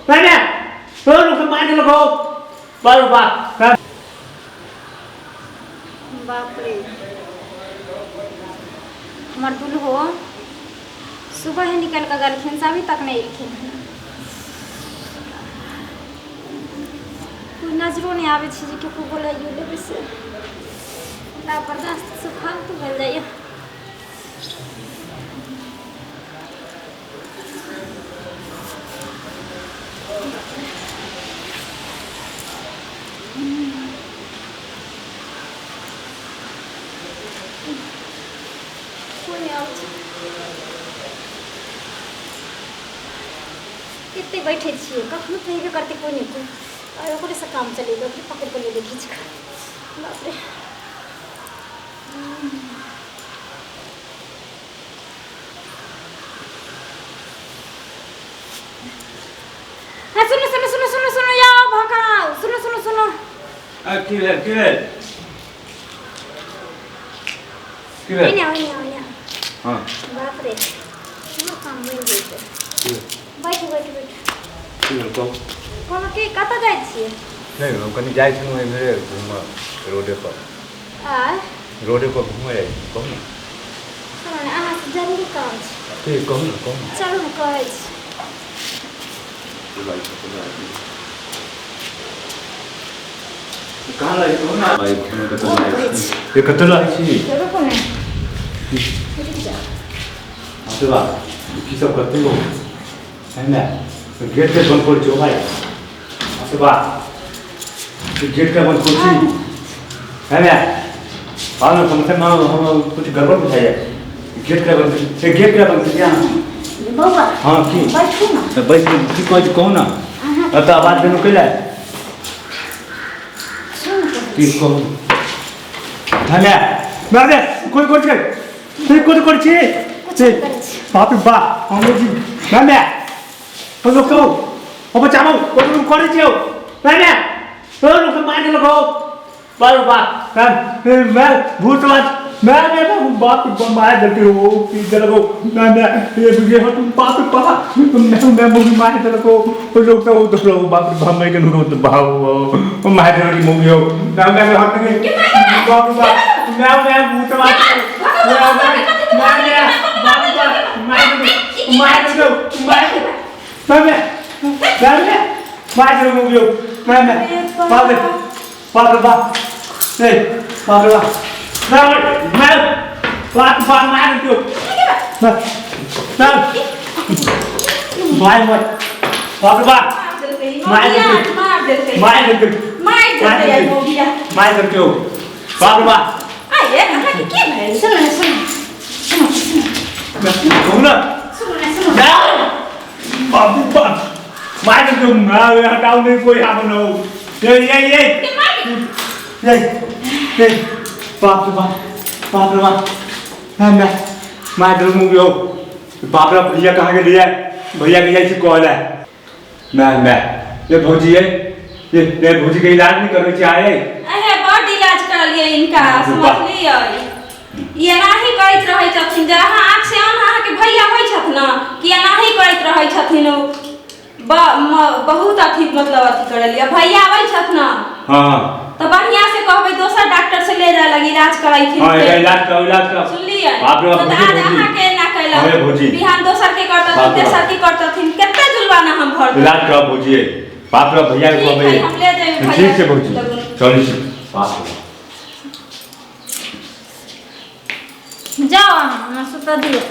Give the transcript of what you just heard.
मैंने लोग मार के लगो बार बार बाप रे हमार दुल्हो सुबह ही निकल कर गलखिन से अभी तक नहीं अखिन कोई नजरों नहीं आवे छी के को बोलाइयो लेबे से ना बर्दाश्त से फालतू भेल जाइए कितने बैठे छे कखनो तो करते कोई नहीं कोई और ओकरे से काम चलेगा फिर पकड़ कर ले खींच कर बाप रे हाँ सुनो सुनो सुनो सुनो सुनो यार भागा सुनो सुनो सुनो किले नहीं हाँ बाप रे वो काम मिल गई बैठ बैठ बैठ कौन के कत जाय छिए नहीं हम कनी जाय छी मेरे घूम रोडे पर रोडे पर घूमे जाय कहू ना सुनो ना अहाँ से जरूरी काम छै ठीक कहू ना चलू ना कहै छी कहाँ लाई कहू ना भाई घूमे कत जाय छी ये कत लाई छी चलो कोने आते बा की सब करते हो है ना तो गेट के बंद कर छो भाई आते बा तो गेट का बंद कर छी है ना बाद में कम से कम हम कुछ गड़बड़ हो जाए गेट का बंद ये गेट का बंद क्या बाबा हां की बैठो ना तो बैठ की कोई कहू ना तो आवाज देनो कैला की कहू है ना मारे कोई कोई छी बाप रे बाप हम जी मैंने हम लोग को हम बचाओ कोई लोग करे छियो मैंने तो लोग मार के लगो बार बाप मैं भूतवाज मैं बाप मार देते हो पीछे लगो मैं ये तुम बाप मैं मूवी मार देते लगो वो लोग तो बाप मैं के नो तो भाव मार देते की मूवी हो मैं हट के बाप मैं भूतवाज हटाओ नहीं कोई यहाँ बनो ये बाप रे बाप मैं मार दे मूवी हो बाप रे भैया कहाँ के लिए भैया के जाए कॉल है मैं ये भौजी है ये भौजी के इलाज नहीं करे चाहे अहे बड़ इलाज कर लिए इनका समझ लियो ये नाही करैत रहै छथिन जहाँ आँख से अहाँ के भैया होई छथ ना कि नाही करैत रहै छथिन बहुत अथी मतलब अथी करलिए भैया आबै छथ ना हां तो बढ़िया से कहबै दोसर डॉक्टर से ले जाय लगी इलाज कराइथिन हां इलाज कर सुन लिए बाप रे तो आज अहाँ के ना कैला बिहान दोसर के करतथिन तेसर के करतथिन केते जुलवाना हम भर इलाज कर भौजी बाप रे भैया के कहबै हम ले जाय ठीक है भौजी चलिए बाप रे जाओ ना सुता दियो